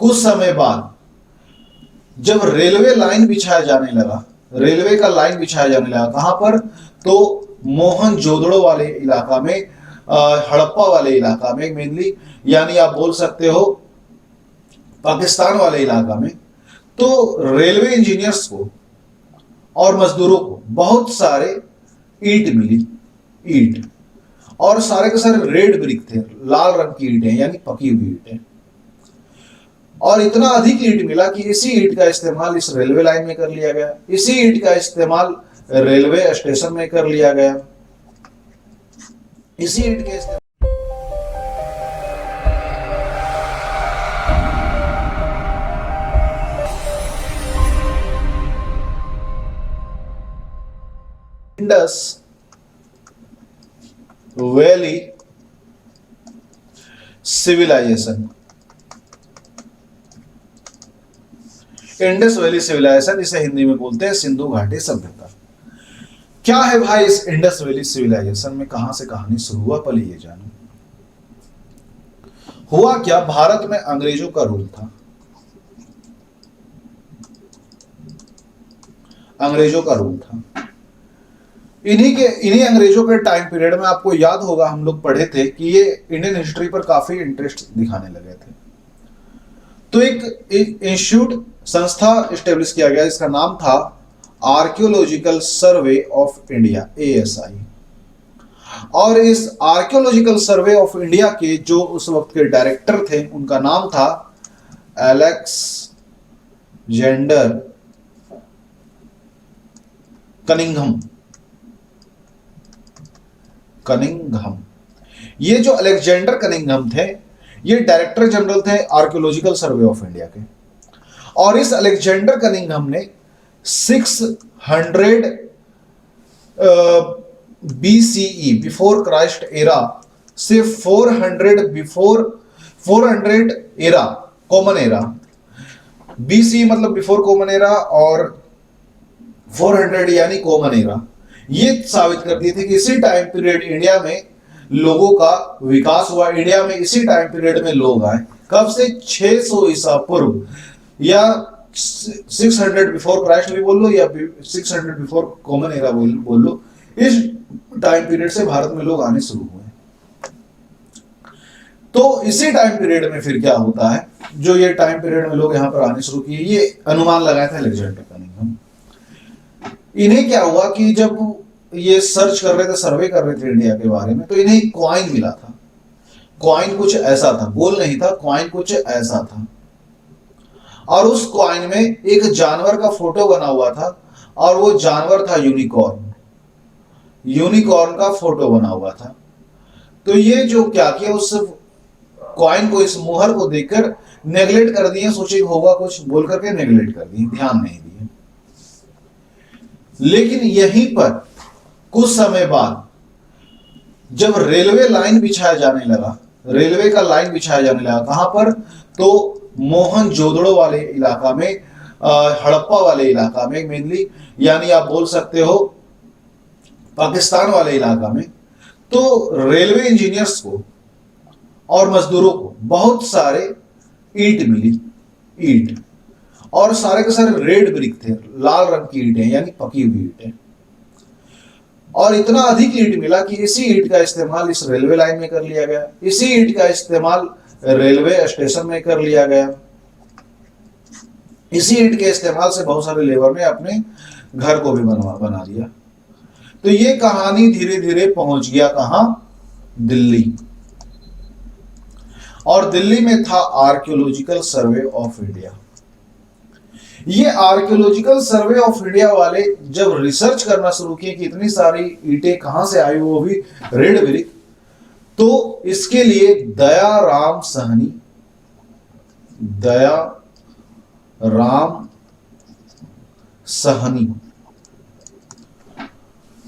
कुछ समय बाद जब रेलवे लाइन बिछाया जाने लगा, रेलवे का लाइन बिछाया जाने लगा, कहां पर? तो मोहनजोदड़ो वाले इलाका में, हड़प्पा वाले इलाका में मेनली, यानी आप बोल सकते हो पाकिस्तान वाले इलाका में। तो रेलवे इंजीनियर्स को और मजदूरों को बहुत सारे ईंट मिली, ईंट, और सारे के सारे रेड ब्रिक थे, लाल रंग की ईंटें, यानी पकी हुई ईंटें। और इतना अधिक ईंट मिला कि इसी ईंट का इस्तेमाल इस रेलवे लाइन में कर लिया गया, इसी ईंट का इस्तेमाल रेलवे स्टेशन में कर लिया गया, इसी ईंट के इस्तेमाल Indus valley civilisation, Indus valley civilisation, इसे हिंदी में बोलते हैं सिंधु घाटी सभ्यता। क्या है भाई इस इंडस वैली सिविलाइजेशन में, कहां से कहानी शुरू हुआ, पहले ये जानो। हुआ क्या, भारत में अंग्रेजों का रूल था, अंग्रेजों का रूल था। इन्हीं अंग्रेजों के टाइम पीरियड में आपको याद होगा, हम लोग पढ़े थे कि ये इंडियन हिस्ट्री पर काफी इंटरेस्ट दिखाने लगे थे। तो एक इंस्टीट्यूट, संस्था स्टेब्लिश किया गया जिसका नाम था archaeological survey of India, ASI। और इस आर्कियोलॉजिकल सर्वे ऑफ इंडिया के जो उस वक्त के डायरेक्टर थे, उनका नाम था अलेक्जेंडर कनिंघम। ये जो अलेक्जेंडर कनिंघम थे, ये डायरेक्टर जनरल थे आर्कियोलॉजिकल सर्वे ऑफ इंडिया के। और इस अलेक्जेंडर कनिंघम ने 600 BCE, बिफोर क्राइस्ट एरा, से 400 एरा, कॉमन एरा, BCE मतलब बिफोर कॉमन एरा, और 400 यानी कॉमन एरा, ये साबित कर दिए थे कि इसी टाइम पीरियड इंडिया में लोगों का विकास हुआ, इंडिया में इसी टाइम पीरियड में लोग आए। कब से? 600 ईसा पूर्व, या 600 बिफोर क्राइस्ट भी बोल लो, या 600 बिफोर कॉमन एरा बोल लो, इस टाइम पीरियड से भारत में लोग आने शुरू हुए। तो इसी टाइम पीरियड में फिर क्या होता है, जो ये टाइम पीरियड में लोग यहां पर आने शुरू किए, ये अनुमान लगाया था अलेक्जेंडर कनिंघम। इन्हें क्या हुआ कि जब ये सर्च कर रहे थे, सर्वे कर रहे थे इंडिया के बारे में, तो इन्हें एक कॉइन मिला था। कॉइन कुछ ऐसा था, गोल नहीं था, कॉइन कुछ ऐसा था, और उस कॉइन में एक जानवर का फोटो बना हुआ था, और वो जानवर था यूनिकॉर्न, यूनिकॉर्न का फोटो बना हुआ था। तो ये जो क्या किया, उस कॉइन को, इस मुहर को देखकर नेगलेक्ट कर दिए, सोचे होगा कुछ, बोल करके नेगलेक्ट कर दिए, ध्यान नहीं दिए। लेकिन यहीं पर कुछ समय बाद जब रेलवे लाइन बिछाया जाने लगा, रेलवे का लाइन बिछाया जाने लगा, कहां पर? तो मोहनजोदड़ो वाले इलाका में, हड़प्पा वाले इलाका में मेनली, यानी आप बोल सकते हो पाकिस्तान वाले इलाका में। तो रेलवे इंजीनियर्स को और मजदूरों को बहुत सारे ईंट मिली, ईंट, और सारे के सारे रेड ब्रिक थे, लाल रंग की ईंटें, यानी पकी हुई ईंटें। और इतना अधिक ईंट मिला कि इसी ईंट का इस्तेमाल इस रेलवे लाइन में कर लिया गया, इसी ईंट का इस्तेमाल रेलवे स्टेशन में कर लिया गया, इसी ईंट के इस्तेमाल से बहुत सारे लेबर ने अपने घर को भी बना लिया। तो ये कहानी धीरे धीरे पहुंच गया कहां? दिल्ली। और दिल्ली में था आर्कियोलॉजिकल सर्वे ऑफ इंडिया। ये आर्कियोलॉजिकल सर्वे ऑफ इंडिया वाले जब रिसर्च करना शुरू किए कि इतनी सारी ईंटें कहां से आई, वो भी रेड ब्रिक, तो इसके लिए दयाराम सहनी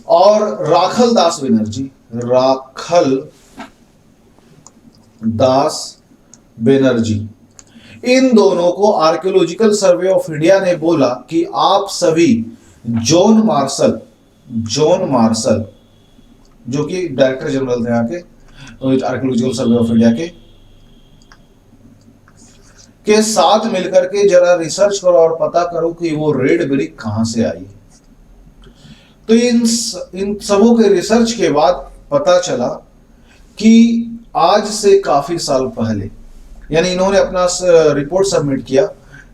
और राखल दास बेनर्जी, इन दोनों को आर्कियोलॉजिकल सर्वे ऑफ इंडिया ने बोला कि आप सभी जॉन मार्शल जो कि डायरेक्टर जनरल थे यहाँ के आर्कियोलॉजिकल सर्वे ऑफ इंडिया के, के साथ मिलकर के जरा रिसर्च करो और पता करो कि वो रेड ब्रिक कहां से आई। तो इन सबों के रिसर्च के बाद पता चला कि आज से काफी साल पहले, यानी इन्होंने अपना रिपोर्ट सबमिट किया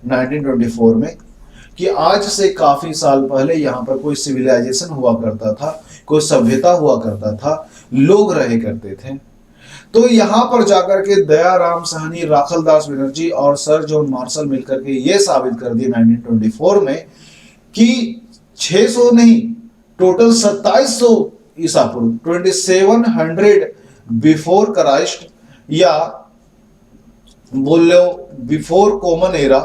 1924 में, कि आज से काफी साल पहले यहाँ पर कोई सिविलाइजेशन हुआ करता था, कोई सभ्यता हुआ करता था, लोग रहे करते थे। तो यहाँ पर जाकर के दयाराम साहनी, राखलदास बनर्जी और सर जॉन मार्शल मिलकर के ये साबित कर दिए 1924 में कि 600 नहीं, टोटल 2700 ईसा पूर्व, 2700 बिफोर क्राइस्ट, या बोल लो बिफोर कॉमन एरा,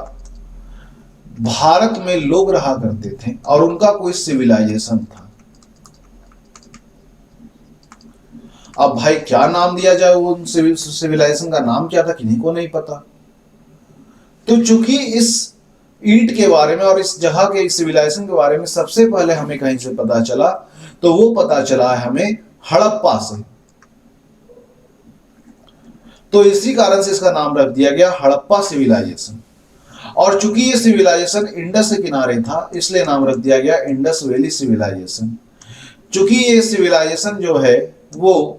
भारत में लोग रहा करते थे और उनका कोई सिविलाइजेशन था। अब भाई क्या नाम दिया जाए, वो सिविलाइजेशन का नाम क्या था किन्हीं को नहीं पता। तो चूंकि इस ईंट के बारे में और इस जगह के सिविलाइजेशन के बारे में सबसे पहले हमें कहीं से पता चला, तो वो पता चला है हमें हड़प्पा से। तो इसी कारण से इसका नाम रख दिया गया हड़प्पा सिविलाइजेशन। और चूंकि ये सिविलाइजेशन इंडस के किनारे था, इसलिए नाम रख दिया गया इंडस वैली सिविलाइजेशन। चूंकि ये सिविलाइजेशन जो है वो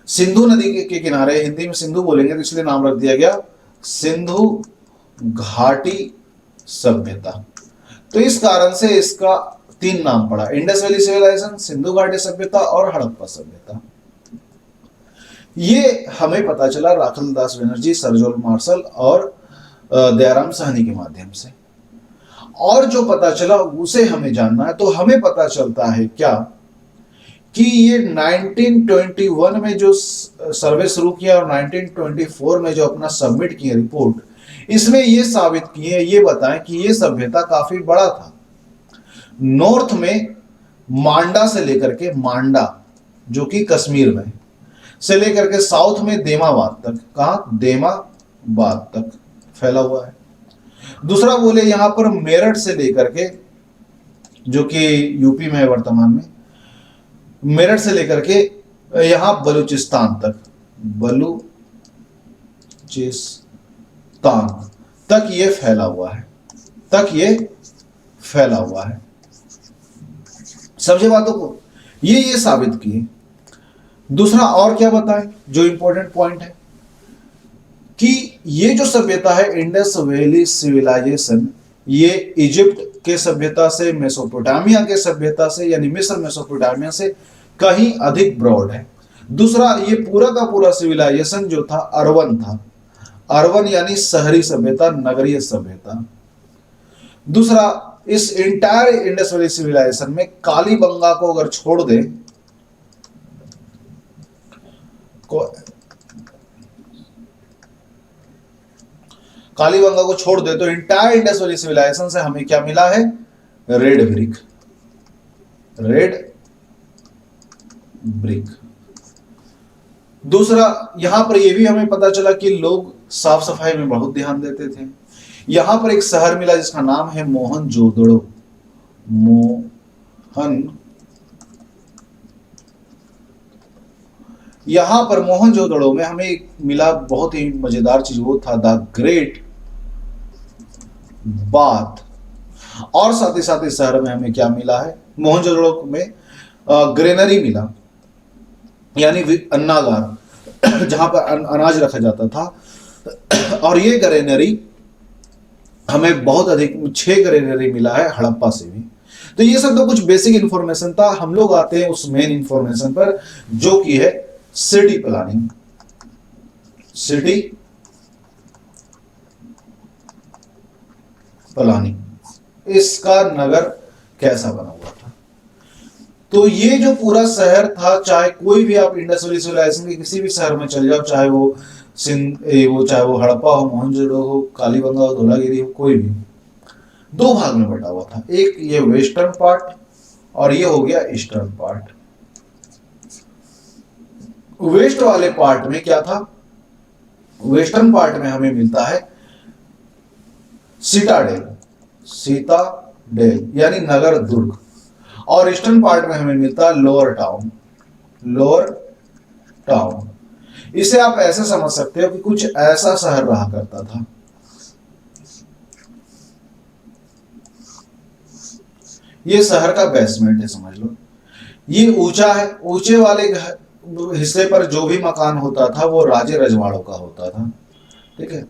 सिंधु नदी के किनारे, हिंदी में सिंधु बोलेंगे तो इसलिए नाम रख दिया गया सिंधु घाटी सभ्यता। तो इस कारण से इसका 3 नाम पड़ा, इंडस वैली सिविलाइजेशन, सिंधु घाटी सभ्यता और हड़प्पा सभ्यता। ये हमें पता चला Rakhaldas Banerjee, sir John Marshall और दयाराम साहनी के माध्यम से। और जो पता चला उसे हमें जानना है। तो हमें पता चलता है क्या कि ये 1921 में जो सर्वे शुरू किया और 1924 में जो अपना सबमिट किए रिपोर्ट, इसमें ये साबित किए, ये बताएं कि ये सभ्यता काफी बड़ा था। नॉर्थ में मांडा से लेकर के, मांडा जो कि कश्मीर में, से लेकर के साउथ में देमाबाद तक, कहा देमाबाद तक फैला हुआ है। दूसरा बोले यहां पर मेरठ से लेकर के, जो कि यूपी में है वर्तमान में, मेरठ से लेकर के यहां बलूचिस्तान तक, बलूचिस्तान तक ये फैला हुआ है, तक ये फैला हुआ है। समझे बातों को? ये साबित किए। दूसरा और क्या बताएं जो इंपॉर्टेंट पॉइंट है, कि ये जो सभ्यता है इंडस वैली सिविलाइजेशन, ये इजिप्ट के सभ्यता से, मेसोपोटामिया के सभ्यता से, यानी मिस्र मेसोपोटामिया से कहीं अधिक ब्रॉड है। दूसरा, ये पूरा का पूरा सिविलाइजेशन जो था अर्बन था, अर्बन यानी शहरी सभ्यता, नगरीय सभ्यता। दूसरा, इस इंटायर इंडस वैली सिविलाइजेशन में कालीबंगा को अगर छोड़ दे, कालीबंगा को छोड़ दे, तो इंटायर इंडस वैली सिविलाइजेशन से हमें क्या मिला है? Red brick, red brick. दूसरा, यहां पर यह भी हमें पता चला कि लोग साफ सफाई में बहुत ध्यान देते थे। यहां पर एक शहर मिला जिसका नाम है मोहनजोदड़ो, यहां पर मोहनजोदड़ो में हमें मिला बहुत ही मजेदार चीज, वो था द ग्रेट बाथ। और साथ ही साथ इस शहर में हमें क्या मिला है? मोहनजोदड़ो में ग्रेनरी मिला, यानी अन्नागार, जहां पर अनाज रखा जाता था। और ये ग्रेनरी हमें बहुत अधिक 6 ग्रेनरी मिला है हड़प्पा से भी। तो ये सब तो कुछ बेसिक इंफॉर्मेशन था। हम लोग आते हैं उस मेन इंफॉर्मेशन पर, जो कि है सिटी प्लानिंग। सिटी प्लानिंग, इसका नगर कैसा बना हुआ था। तो ये जो पूरा शहर था, चाहे कोई भी आप इंडस वैली सिविलाइजेशन के किसी भी शहर में चले जाओ, चाहे वो चाहे वो हड़प्पा हो, मोहनजोदड़ो हो, कालीबंगा हो, धौलागिरी हो, कोई भी, 2 भाग में बटा हुआ था। एक ये वेस्टर्न पार्ट और ये हो गया ईस्टर्न पार्ट। वेस्ट वाले पार्ट में क्या था? वेस्टर्न पार्ट में हमें मिलता है सिटाडेल, सीताडेल यानी नगर दुर्ग। और ईस्टर्न पार्ट में हमें मिलता है लोअर टाउन, लोअर टाउन। इसे आप ऐसे समझ सकते हो कि कुछ ऐसा शहर रहा करता था। ये शहर का बेसमेंट है समझ लो। ये ऊंचा है, ऊंचे वाले हिस्से पर जो भी मकान होता था वो राजे रजवाड़ों का होता था। ठीक है,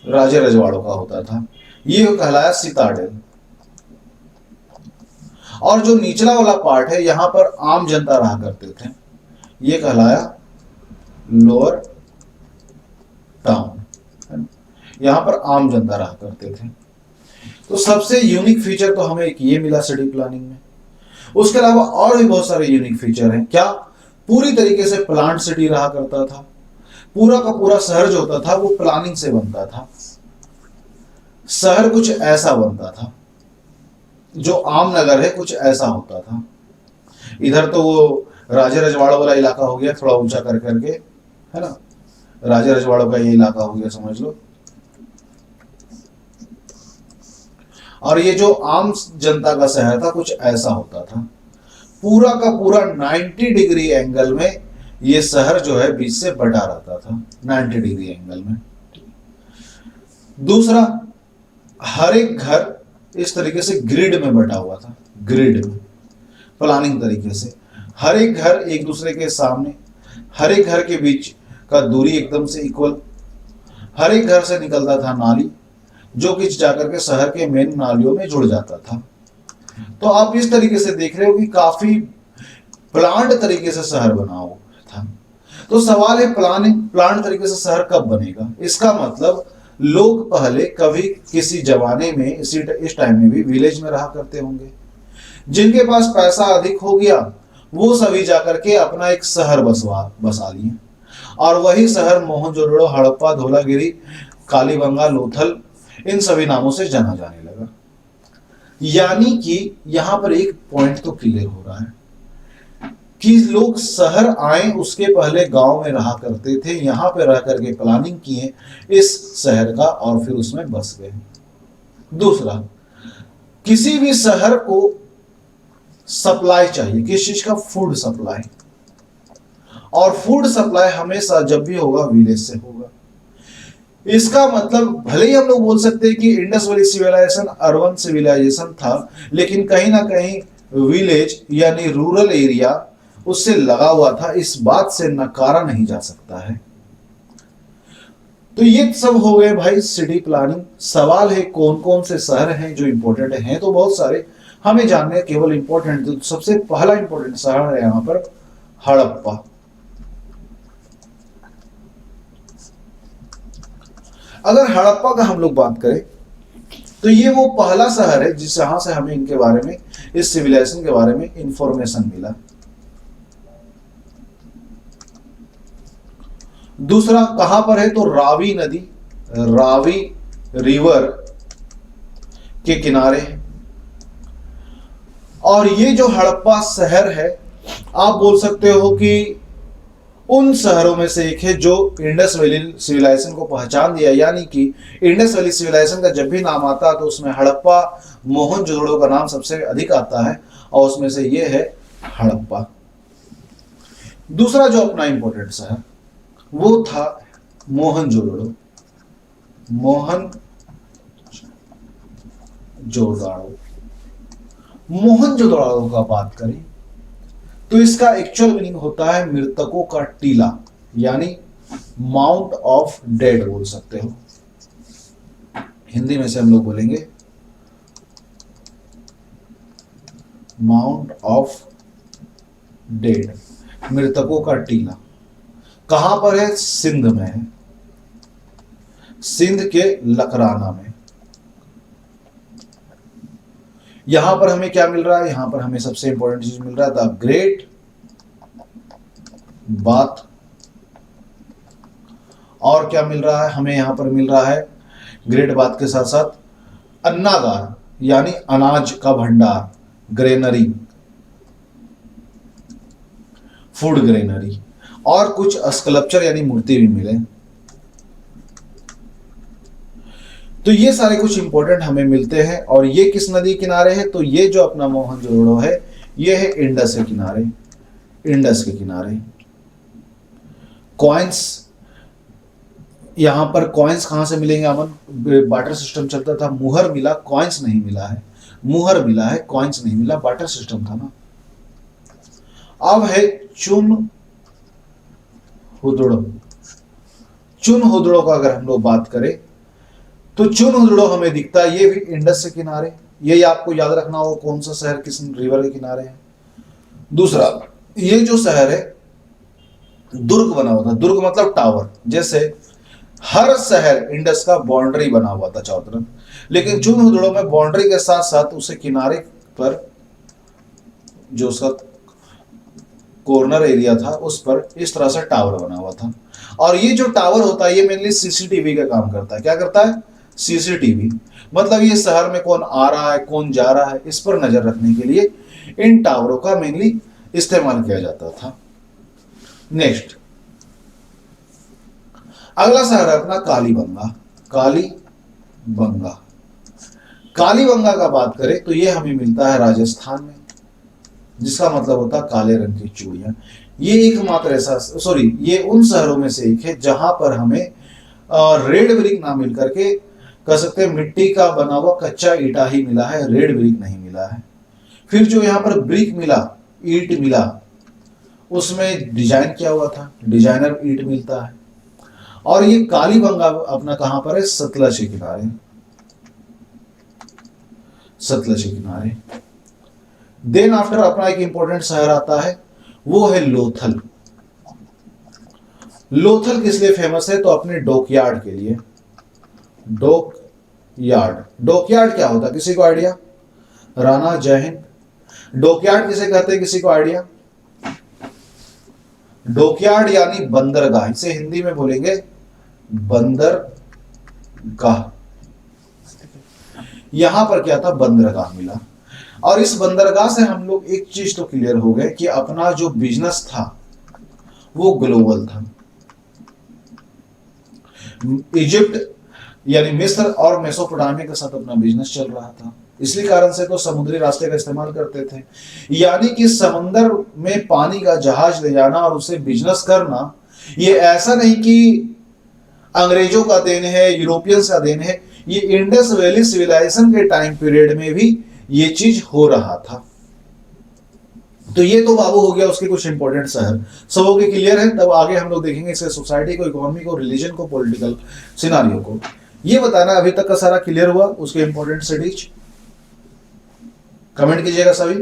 राजे रजवाड़ों का होता था। ये कहलाया सिताडेल। और जो निचला वाला पार्ट है यहां पर आम जनता रहा करते थे, ये कहलाया लोअर टाउन। यहां पर आम जनता रहा करते थे। तो सबसे यूनिक फीचर तो हमें एक ये मिला सिटी प्लानिंग में। उसके अलावा और भी बहुत सारे यूनिक फीचर हैं। क्या? पूरी तरीके से प्लांट सिटी रहा करता था। पूरा का पूरा शहर जो होता था वो प्लानिंग से बनता था। शहर कुछ ऐसा बनता था, जो आम नगर है कुछ ऐसा होता था। इधर तो वो राजे रजवाड़ों वाला इलाका हो गया, थोड़ा ऊंचा कर करके, है ना, राजे रजवाड़ों का ये इलाका हो गया समझ लो। और ये जो आम जनता का शहर था कुछ ऐसा होता था। पूरा का पूरा 90 डिग्री एंगल में ये शहर जो है बीच से बटा रहता था, 90 डिग्री एंगल में। दूसरा, हर एक घर इस तरीके से ग्रिड में बटा हुआ था, ग्रिड में, प्लानिंग तरीके से। हर एक घर एक दूसरे के सामने, हर एक घर के बीच का दूरी एकदम से इक्वल। हर एक घर से निकलता था नाली, जो कि जाकर के शहर के मेन नालियों में जुड़ जाता था। तो आप इस तरीके से देख रहे हो कि काफी प्लांट तरीके से शहर बना हुआ था। तो सवाल है प्लांट तरीके से शहर कब बनेगा? इसका मतलब लोग पहले कभी किसी जमाने में इस टाइम में भी विलेज में रहा करते होंगे। जिनके पास पैसा अधिक हो गया वो सभी जाकर के अपना एक शहर बसा लिए, और वही शहर मोहनजोदड़ो, हड़प्पा, धोलागिरी, कालीबंगा, लोथल, इन सभी नामों से जाना जाने लगा। यानी कि यहां पर एक पॉइंट तो क्लियर हो रहा है कि लोग शहर आए उसके पहले गांव में रहा करते थे, यहां पे रह करके प्लानिंग किए इस शहर का और फिर उसमें बस गए। दूसरा, किसी भी शहर को सप्लाई चाहिए, किस चीज का? Food supply. और फूड सप्लाई हमेशा जब भी होगा विलेज से होगा। इसका मतलब भले ही हम लोग बोल सकते हैं कि Indus valley civilisation urban civilisation था, लेकिन कहीं ना कहीं विलेज यानी रूरल एरिया उससे लगा हुआ था, इस बात से नकारा नहीं जा सकता है। तो ये सब हो गए भाई सिटी प्लानिंग। सवाल है कौन कौन से शहर हैं जो इंपॉर्टेंट हैं? तो बहुत सारे हमें जानने, केवल इंपॉर्टेंट तो सबसे पहला इंपॉर्टेंट शहर है यहां पर हड़प्पा। अगर हड़प्पा का हम लोग बात करें तो ये वो पहला शहर है जहां से हमें इनके बारे में, इस सिविलाइजेशन के बारे में इंफॉर्मेशन मिला। दूसरा कहां पर है? तो रावी नदी, रावी रिवर के किनारे। और ये जो हड़प्पा शहर है आप बोल सकते हो कि उन शहरों में से एक है जो इंडस वैली सिविलाइजेशन को पहचान दिया। यानी कि इंडस वैली सिविलाइजेशन का जब भी नाम आता है तो उसमें हड़प्पा, मोहनजोदड़ो का नाम सबसे अधिक आता है, और उसमें से ये है हड़प्पा। दूसरा जो अपना इंपॉर्टेंट शहर वो था मोहनजोदड़ो। मोहनजोदड़ो का बात करें तो इसका एक्चुअल मीनिंग होता है मृतकों का टीला, यानी माउंट ऑफ डेड बोल सकते हो। हिंदी में से हम लोग बोलेंगे माउंट ऑफ डेड, मृतकों का टीला। कहां पर है? सिंध में है, सिंध के लकराना में। यहां पर हमें क्या मिल रहा है? यहां पर हमें सबसे इंपॉर्टेंट चीज मिल रहा है द ग्रेट बाथ। और क्या मिल रहा है हमें? यहां पर मिल रहा है ग्रेट बाथ के साथ साथ अन्नागार, यानी अनाज का भंडार, ग्रेनरी, फूड ग्रेनरी, और कुछ स्कल्पचर यानी मूर्ति भी मिले। तो ये सारे कुछ इंपॉर्टेंट हमें मिलते हैं। और ये किस नदी किनारे है? तो ये जो अपना मोहनजोदड़ो है ये है इंडस के किनारे, इंडस के किनारे। कॉइन्स, यहां पर कॉइन्स कहां से मिलेंगे अमन? बार्टर सिस्टम चलता था, मुहर मिला, कॉइन्स नहीं मिला है, मुहर मिला है, कॉइन्स नहीं मिला, बार्टर सिस्टम था ना। अब है चुन हुदड़ो। चुन हुदड़ो का अगर हम लोग बात करें तो चुन हुदड़ो हमें दिखता है, ये भी इंडस के किनारे, ये आपको याद रखना हो कौन सा शहर किस रिवर के किनारे है। दूसरा, ये जो शहर है दुर्ग बना हुआ था, दुर्ग मतलब टावर, जैसे हर शहर इंडस का बाउंड्री बना हुआ था चारों तरफ, लेकिन चुन हुदड़ो में बाउंड्री के साथ साथ उसे किनारे पर जो उसका कॉर्नर एरिया था उस पर इस तरह से टावर बना हुआ था। और ये जो टावर होता है ये मेनली सीसीटीवी का काम करता है। क्या करता है? सीसीटीवी, मतलब ये शहर में कौन आ रहा है कौन जा रहा है इस पर नजर रखने के लिए इन टावरों का मेनली इस्तेमाल किया जाता था। नेक्स्ट, अगला शहर है अपना कालीबंगा। कालीबंगा, कालीबंगा का बात करें तो ये हमें मिलता है राजस्थान में, जिसका मतलब होता है काले रंग की चूड़ियां। ये एकमात्र ऐसा, सॉरी, ये उन शहरों में से एक है जहां पर हमें रेड ब्रिक ना मिल करके कह सकते हैं मिट्टी का बना हुआ कच्चा ईटा ही मिला है, रेड ब्रिक नहीं मिला है। फिर जो यहाँ पर ब्रिक मिला, ईट मिला, उसमें डिजाइन किया हुआ था, डिजाइनर ईट मिलता है। और ये कालीबंगा अपना कहां पर है? सतलज के किनारे, सतलज के किनारे। देन आफ्टर अपना एक इंपॉर्टेंट शहर आता है, वो है लोथल। लोथल किस लिए फेमस है? तो अपने डॉकयार्ड के लिए। डॉकयार्ड, डॉकयार्ड क्या होता है किसी को आइडिया? राणा जय हिंद। डॉकयार्ड किसे कहते हैं किसी को आइडिया? डॉकयार्ड यानी बंदरगाह, इसे हिंदी में बोलेंगे बंदरगाह। यहां पर क्या था? बंदरगाह मिला। और इस बंदरगाह से हम लोग एक चीज तो क्लियर हो गए कि अपना जो बिजनेस था वो ग्लोबल था। इजिप्ट यानी मिस्र और मेसोपोटामिया के साथ अपना बिजनेस चल रहा था, इसलिए कारण से तो समुद्री रास्ते का इस्तेमाल करते थे। यानी कि समंदर में पानी का जहाज ले जाना और उसे बिजनेस करना, ये ऐसा नहीं कि अंग्रेजों का देन है, यूरोपियंस का देन है, ये इंडस वैली सिविलाइजेशन के टाइम पीरियड में भी ये चीज हो रहा था। तो ये तो बाबू हो गया उसके कुछ इंपॉर्टेंट शहर, सब हो गए क्लियर है। तब आगे हम लोग देखेंगे इससे सोसाइटी को, इकोनॉमी को, रिलीजन को, पॉलिटिकल सिनारियो को। ये बताना अभी तक का सारा क्लियर हुआ, उसके इंपॉर्टेंट सिटीज कमेंट कीजिएगा सभी।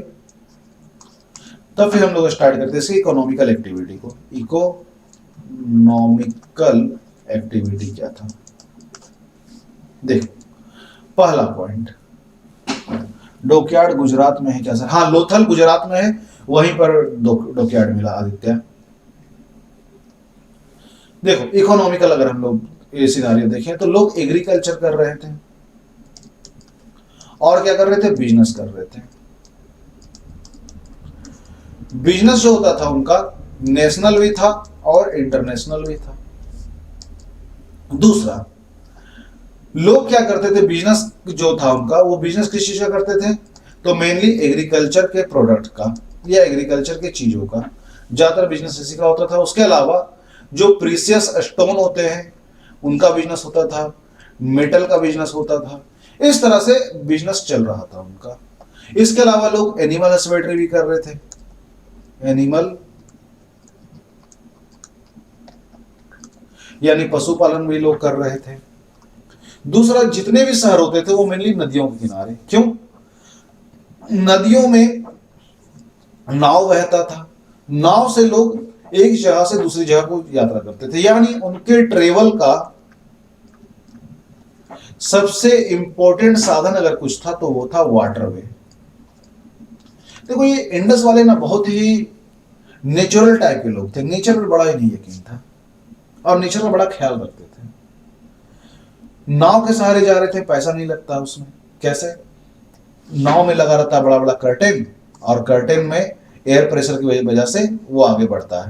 तब फिर हम लोग स्टार्ट करते हैं इसकी इकोनॉमिकल एक्टिविटी को। इकोनॉमिकल एक्टिविटी क्या था? देखो, पहला पॉइंट, डॉकयार्ड गुजरात में है क्या सर? हाँ, लोथल गुजरात में है, वहीं पर डॉकयार्ड मिला आदित्य। देखो, इकोनॉमिकल अगर हम लोग ये सिनारियो देखें तो लोग एग्रीकल्चर कर रहे थे और क्या कर रहे थे? बिजनेस कर रहे थे। बिजनेस जो होता था उनका नेशनल भी था और इंटरनेशनल भी था। दूसरा, लोग क्या करते थे? बिजनेस जो था उनका, वो बिजनेस किस चीज का करते थे? तो मेनली एग्रीकल्चर के प्रोडक्ट का या एग्रीकल्चर के चीजों का ज्यादातर बिजनेस इसी का होता था। उसके अलावा जो प्रीशियस स्टोन होते हैं उनका बिजनेस होता था, मेटल का बिजनेस होता था। इस तरह से बिजनेस चल रहा था उनका। इसके अलावा लोग एनिमल हस्बेंड्री भी कर रहे थे, एनिमल यानी पशुपालन भी लोग कर रहे थे। दूसरा, जितने भी शहर होते थे वो मेनली नदियों के किनारे। क्यों? नदियों में नाव बहता था, नाव से लोग एक जगह से दूसरी जगह को यात्रा करते थे, यानी उनके ट्रेवल का सबसे इंपॉर्टेंट साधन अगर कुछ था तो वो था वाटरवे। देखो, ये इंडस वाले ना बहुत ही नेचुरल टाइप के लोग थे, नेचर पर बड़ा ही नहीं यकीन था और नेचर का बड़ा ख्याल रखते थे। नाव के सहारे जा रहे थे, पैसा नहीं लगता उसमें। कैसे? नाव में लगा रहता है बड़ा बड़ा कर्टेन, और कर्टेन में एयर प्रेशर की वजह से वो आगे बढ़ता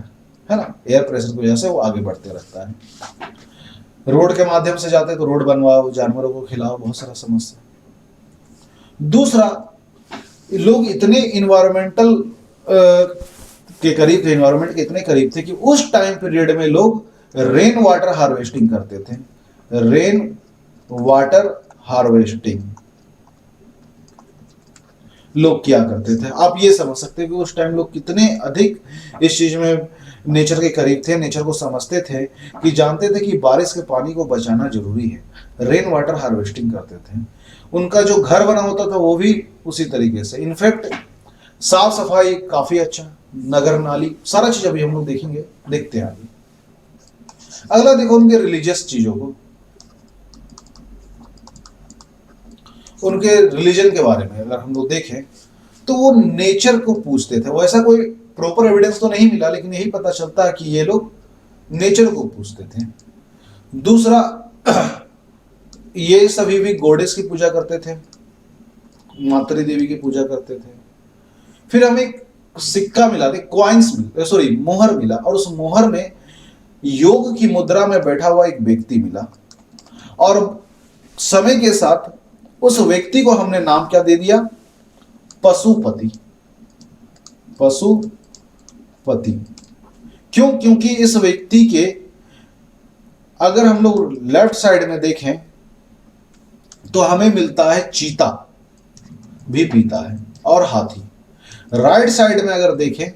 है ना, एयर प्रेशर की वजह से वो आगे बढ़ते रहता है। रोड के माध्यम से जाते तो रोड बनवाओ, जानवरों को खिलाओ, बहुत सारा समस्या। दूसरा, लोग इतने इन्वायरमेंटल के करीब थे, इन्वायरमेंट के इतने करीब थे कि उस टाइम पीरियड में लोग रेन वाटर हार्वेस्टिंग करते थे। रेन वाटर हार्वेस्टिंग लोग क्या करते थे, आप ये समझ सकते हैं कि उस टाइम लोग कितने अधिक इस चीज में नेचर के करीब थे, नेचर को समझते थे कि जानते थे कि बारिश के पानी को बचाना जरूरी है। रेन वाटर हार्वेस्टिंग करते थे। उनका जो घर बना होता था वो भी उसी तरीके से। इनफैक्ट साफ सफाई काफी अच्छा, नगर नाली सारा चीज अभी हम लोग देखेंगे, देखते हैं आगे। अगला देखो उनके रिलीजियस चीजों को, उनके रिलीजन के बारे में अगर हम लोग देखें तो वो नेचर को पूजते थे। वैसा कोई प्रॉपर एविडेंस तो नहीं मिला, लेकिन यही पता चलता है कि ये लोग नेचर को पूजते थे। दूसरा, ये सभी भी गॉडेस की पूजा करते थे, मातृ देवी की पूजा करते थे। फिर हमें एक सिक्का मिला, कॉइन्स मिला, सॉरी मोहर मिला, और उस मोहर में योग की मुद्रा में बैठा हुआ एक व्यक्ति मिला। और समय के साथ उस व्यक्ति को हमने नाम क्या दे दिया, पशुपति। पशुपति क्यों? क्योंकि इस व्यक्ति के अगर हम लोग लेफ्ट साइड में देखें तो हमें मिलता है चीता भी पीता है और हाथी। राइट साइड में अगर देखें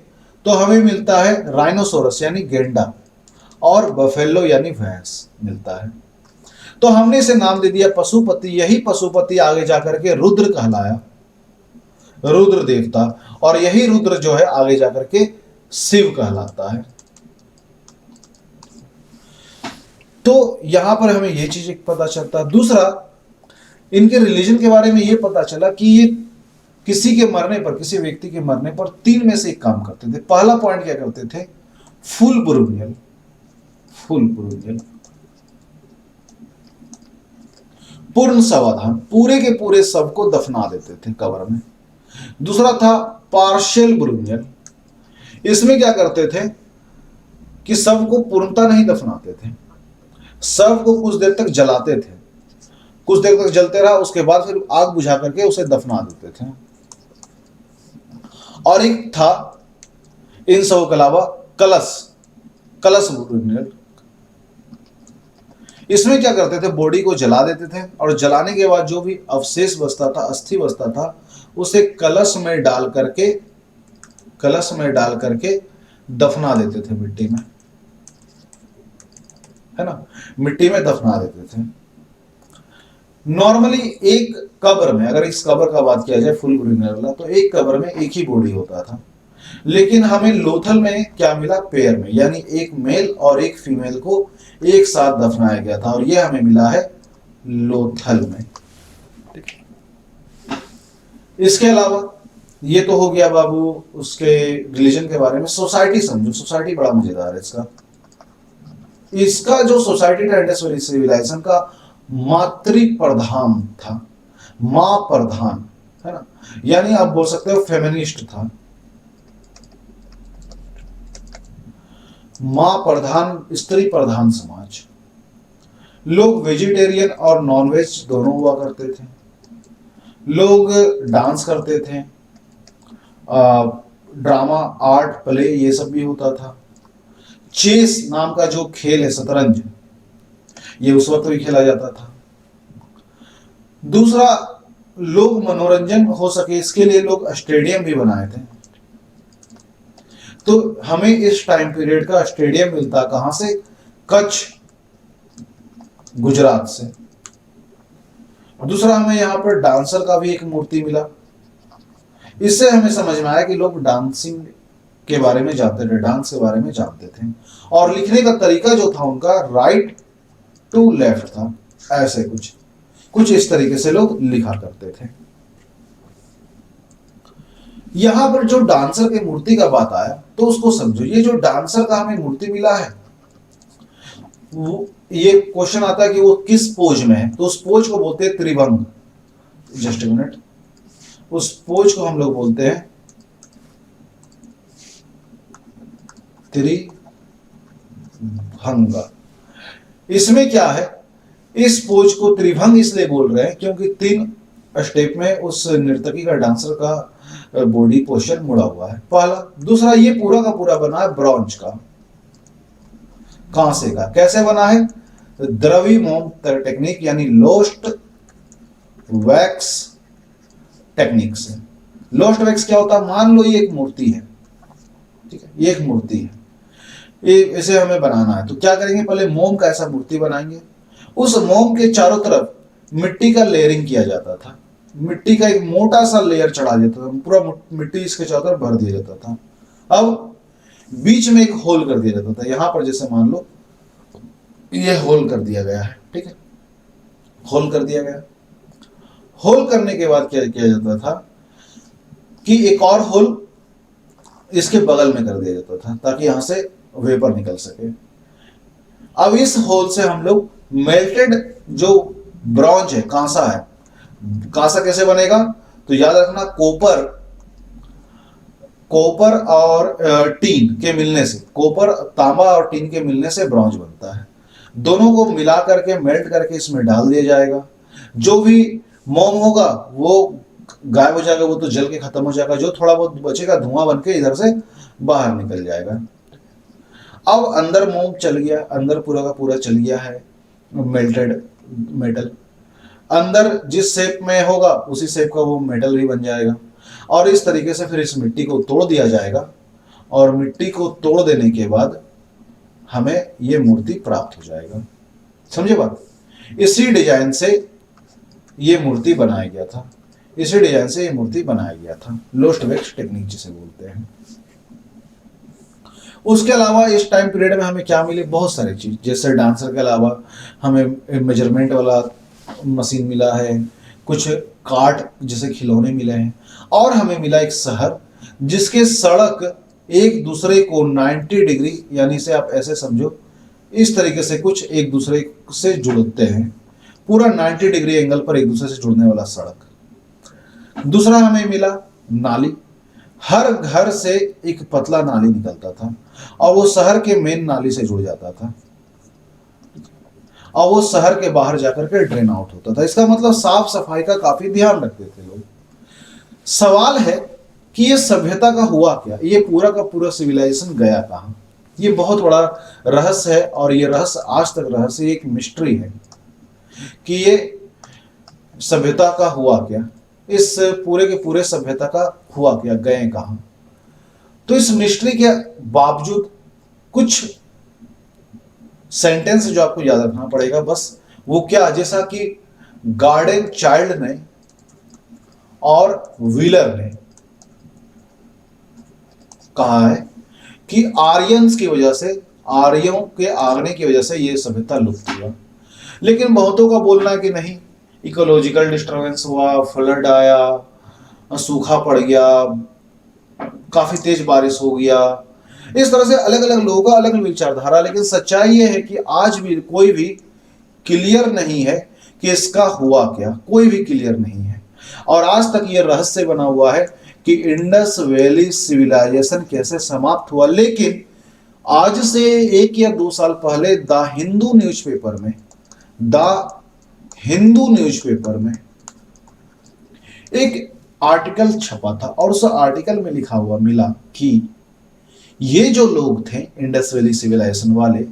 तो हमें मिलता है राइनोसोरस यानी गेंडा और बफेलो यानी भैंस मिलता है। तो हमने इसे नाम दे दिया पशुपति। यही पशुपति आगे जाकर के रुद्र कहलाया, रुद्र देवता, और यही रुद्र जो है आगे जाकर के शिव कहलाता है। तो यहां पर हमें यह चीज पता चलता। दूसरा, इनके रिलीजन के बारे में यह पता चला कि ये किसी के मरने पर, किसी व्यक्ति के मरने पर 3 में से एक काम करते थे। पहला पॉइंट क्या करते थे, फुल बुरुनियल, पूर्ण समाधान, पूरे के पूरे शव को दफना देते थे कब्र में। दूसरा था पार्शियल बुरुनियल। इसमें क्या करते थे कि शव को पूर्णता नहीं दफनाते थे, शव को कुछ देर तक जलाते थे, कुछ देर तक जलते रहा, उसके बाद फिर आग बुझा करके उसे दफना देते थे। और एक था इन सब के अलावा कलश बुरुनियल। इसमें क्या करते थे, बॉडी को जला देते थे और जलाने के बाद जो भी अवशेष बचता था, अस्थि बचता था, उसे कलश में डाल करके दफना देते थे मिट्टी में, है ना, मिट्टी में दफना देते थे। नॉर्मली एक कब्र में, अगर इस कब्र का बात किया जाए फुल बुरुनियल वाला, तो एक कब्र में एक ही बॉडी होता था। लेकिन हमें लोथल में क्या मिला, पेयर में, यानी एक मेल और एक फीमेल को एक साथ दफनाया गया था, और यह हमें मिला है लोथल में। इसके अलावा ये तो हो गया बाबू उसके रिलीजन के बारे में। सोसाइटी समझो, सोसाइटी बड़ा मजेदार है इसका जो सोसाइटी था इंडस वैली सिविलाइजेशन का मातृ प्रधान था, मां प्रधान, है ना, यानी आप बोल सकते हो फेमिनिस्ट था, मां प्रधान, स्त्री प्रधान समाज। लोग वेजिटेरियन और नॉनवेज दोनों हुआ करते थे। लोग डांस करते थे, ड्रामा, आर्ट, प्ले, ये सब भी होता था। चेस नाम का जो खेल है, शतरंज, ये उस वक्त भी खेला जाता था। दूसरा, लोग मनोरंजन हो सके इसके लिए लोग स्टेडियम भी बनाए थे। तो हमें इस टाइम पीरियड का स्टेडियम मिलता कहां से, कच्छ, गुजरात से। दूसरा, हमें यहां पर डांसर का भी एक मूर्ति मिला। इससे हमें समझ में आया कि लोग डांसिंग के बारे में जानते थे, डांस के बारे में जानते थे। और लिखने का तरीका जो था उनका राइट टू लेफ्ट था, ऐसे कुछ इस तरीके से लोग लिखा करते थे। यहां पर जो डांसर की मूर्ति का बात आया तो उसको समझो। ये जो डांसर का हमें मूर्ति मिला है, वो ये क्वेश्चन आता है कि वो किस पोज में है, तो उस पोज को बोलते हैं त्रिभंग। जस्ट मिनट, उस पोज को हम लोग बोलते हैं त्रिभंग। इसमें क्या है, इस पोज को त्रिभंग इसलिए बोल रहे हैं क्योंकि 3 स्टेप में उस नर्तकी का, डांसर का बॉडी पोस्चर मुड़ा हुआ है, पहला। दूसरा, ये पूरा का पूरा बना है ब्रॉन्ज का, कांसे का। कैसे बना है? द्रवी मोम टेक्निक यानी लोस्ट वैक्स टेक्निक से। लोस्ट वैक्स क्या होता है? मान लो ये एक मूर्ति है, ठीक है, ये एक मूर्ति है, ये इसे हमें बनाना है। तो क्या करेंगे? पहले मोम का ऐसा मूर्ति बनाएंगे, उस मोम के चारों तरफ मिट्टी का लेयरिंग किया जाता था, मिट्टी का एक मोटा सा लेयर चढ़ा देता था, पूरा मिट्टी इसके चारों तरफ भर दिया जाता था। अब बीच में एक होल कर दिया जाता था, यहां पर जैसे मान लो ये होल कर दिया गया है, ठीक है, होल कर दिया गया। होल करने के बाद क्या किया जाता था कि एक और होल इसके बगल में कर दिया जाता था ताकि यहां से वेपर निकल सके। अब इस होल से हम लोग मेल्टेड जो ब्रॉन्ज है, कांसा है, कांसा कैसे बनेगा? तो याद रखना, कॉपर और टीन के मिलने से, कॉपर, तांबा और टीन के मिलने से ब्रॉन्ज बनता है। दोनों को मिला करके मेल्ट करके इसमें डाल दिया जाएगा। जो भी मोम होगा वो गायब हो जाएगा, वो तो जल के खत्म हो जाएगा, जो थोड़ा बहुत बचेगा धुआं बन के इधर से बाहर निकल जाएगा। अब अंदर मोम चल गया, अंदर पूरा का पूरा चल गया है मेल्टेड मेटल, अंदर जिस शेप में होगा उसी शेप का वो मेटल भी बन जाएगा। और इस तरीके से फिर इस मिट्टी को तोड़ दिया जाएगा, और मिट्टी को तोड़ देने के बाद हमें ये मूर्ति प्राप्त हो जाएगा। समझे बात? इसी डिजाइन से ये मूर्ति बनाया गया था, इसी डिजाइन से ये मूर्ति बनाया गया था, लोस्ट वैक्स टेक्निक जिसे बोलते हैं। उसके अलावा इस टाइम पीरियड में हमें क्या मिले? बहुत सारी चीज, जैसे डांसर के अलावा हमें मेजरमेंट वाला मशीन मिला है, कुछ कार्ट जैसे खिलौने मिले हैं, और हमें मिला एक शहर जिसके सड़क एक दूसरे को 90 डिग्री, यानी से आप ऐसे समझो इस तरीके से कुछ एक दूसरे से जुड़ते हैं, पूरा 90 डिग्री एंगल पर एक दूसरे से जुड़ने वाला सड़क। दूसरा हमें मिला नाली, हर घर से एक पतला नाली निकलता था और वो शहर के मेन नाली से जुड़ जाता था, और वो शहर के बाहर जाकर के ड्रेन आउट होता था। इसका मतलब साफ सफाई का काफी ध्यान रखते थे लोग। सवाल है कि ये सभ्यता का हुआ क्या, ये पूरा का पूरा सिविलाइजेशन गया कहां? ये बहुत बड़ा रहस्य है, और ये रहस्य आज तक रहस्य, एक मिस्ट्री है कि ये सभ्यता का हुआ क्या, इस पूरे के पूरे सभ्यता का हुआ क्या, गए कहां? तो इस मिस्ट्री के बावजूद कुछ सेंटेंस जो आपको याद रखना पड़ेगा बस, वो क्या? जैसा कि गार्डन चाइल्ड ने और व्हीलर ने कहा है कि आर्यंस की वजह से, आर्यों के आगने की वजह से ये सभ्यता लुप्त हुआ। लेकिन बहुतों का बोलना है कि नहीं, इकोलॉजिकल डिस्टर्बेंस हुआ, फ्लड आया, सूखा पड़ गया, काफी तेज बारिश हो गया। इस तरह से अलग अलग लोगों का अलग अलग विचारधारा, लेकिन सच्चाई ये है कि आज भी कोई भी क्लियर नहीं है कि इसका हुआ क्या, कोई भी क्लियर नहीं है। और आज तक ये रहस्य बना हुआ है कि इंडस वैली सिविलाइजेशन कैसे समाप्त हुआ। लेकिन आज से 1 या 2 साल पहले द हिंदू न्यूज़पेपर में एक आर्टिकल छपा था, और उस आर्टिकल में लिखा हुआ मिला कि ये जो लोग थे इंडस वैली सिविलाइजेशन वाले,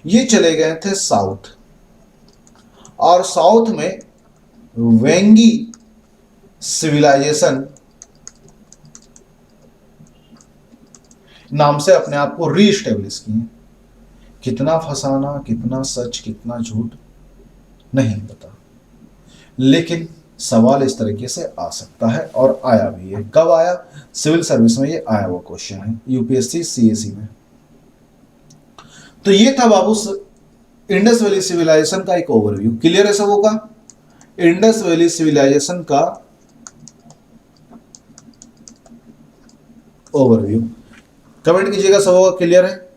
ये चले गए थे साउथ, और साउथ में वेंगी सिविलाइजेशन नाम से अपने आप को रीस्टेब्लिश किए। कितना फसाना, कितना सच, कितना झूठ नहीं पता, लेकिन सवाल इस तरीके से आ सकता है, और आया भी है। कब आया? सिविल सर्विस में ये आया हुआ क्वेश्चन है, यूपीएससी सीएसई में। तो ये था बाबू इंडस वैली सिविलाइजेशन का एक ओवरव्यू। क्लियर है सबों का? इंडस वैली सिविलाइजेशन का ओवरव्यू। कमेंट कीजिएगा सबों का क्लियर है?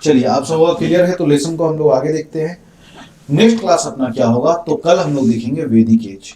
चलिए, आप सबों का क्लियर है तो लेसन को हम लोग आगे देखते हैं। नेक्स्ट क्लास अपना क्या होगा? तो कल हम लोग देखेंगे वैदिक एज।